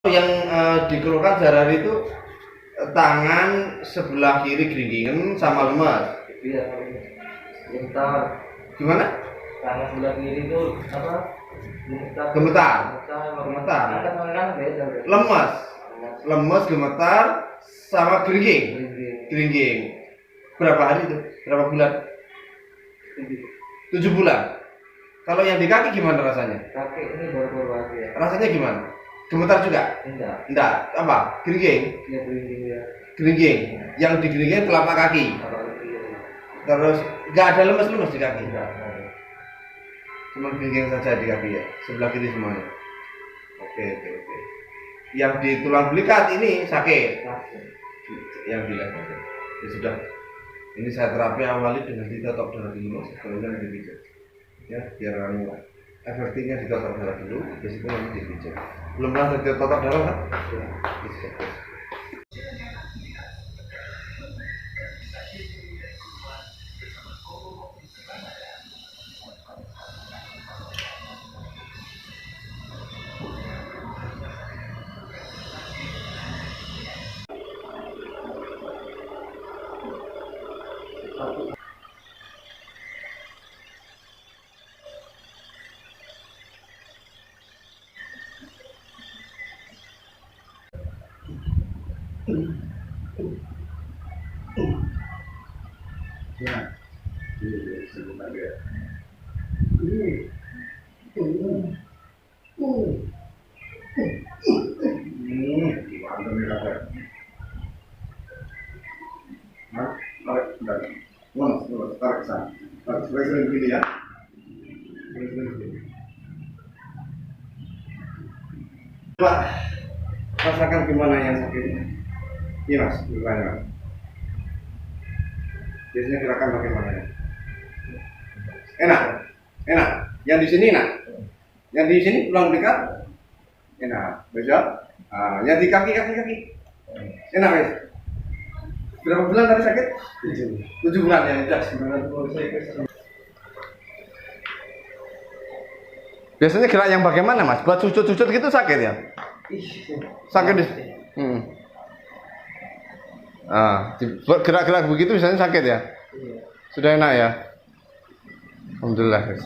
Yang dikeluhkan sehari-hari itu tangan sebelah kiri geringgingan sama lemas. Iya, gemetar. Gimana? Tangan sebelah kiri itu apa? Gemetar. Gemetar. Gemetar. Angkat tangan kanan beda. Lemas. Lemas, gemetar, sama geringging. Geringging. Berapa hari itu? Berapa bulan? 7 bulan. Kalau yang di kaki gimana rasanya? Kaki ini baru-baru aja ya. Rasanya gimana? Gemetar juga? Enggak. Enggak. Apa? Geringging? Ya geringging ya. Geringging. Yang di geringging telapak kaki. Terus nggak ada lemes-lemes di kaki? Enggak. Cuma geringging saja di kaki ya, sebelah kiri semuanya. Oke. Yang di tulang belikat ini sakit. Yang di leher. Ya sudah. Ini saya terapi awali dengan ditotok darah dulu, kemudian dipijat. Ya, biar kamu efektifnya ditotok darah dulu, habis itu nanti dipijat. Belum pernah ditotok darah kan? Bisa. Ya, ini sebentar ya. Gimana nih kata? Tarik, tarik sana. Tarik sering begini ya. Pak, rasakan gimana yang sakitnya? Iya mas, gimana? Biasanya gerakan bagaimana ya? Enak. Yang di sini enak. Yang di sini tulang belikat enak. Besok, yang di kaki. Enak guys. Berapa bulan tadi sakit? 7 bulan ya. Biasanya gerak yang bagaimana mas? Buat sujud-sujud gitu sakit ya? Sakit di. Gerak-gerak begitu biasanya sakit ya? Sudah enak ya? Alhamdulillah guys.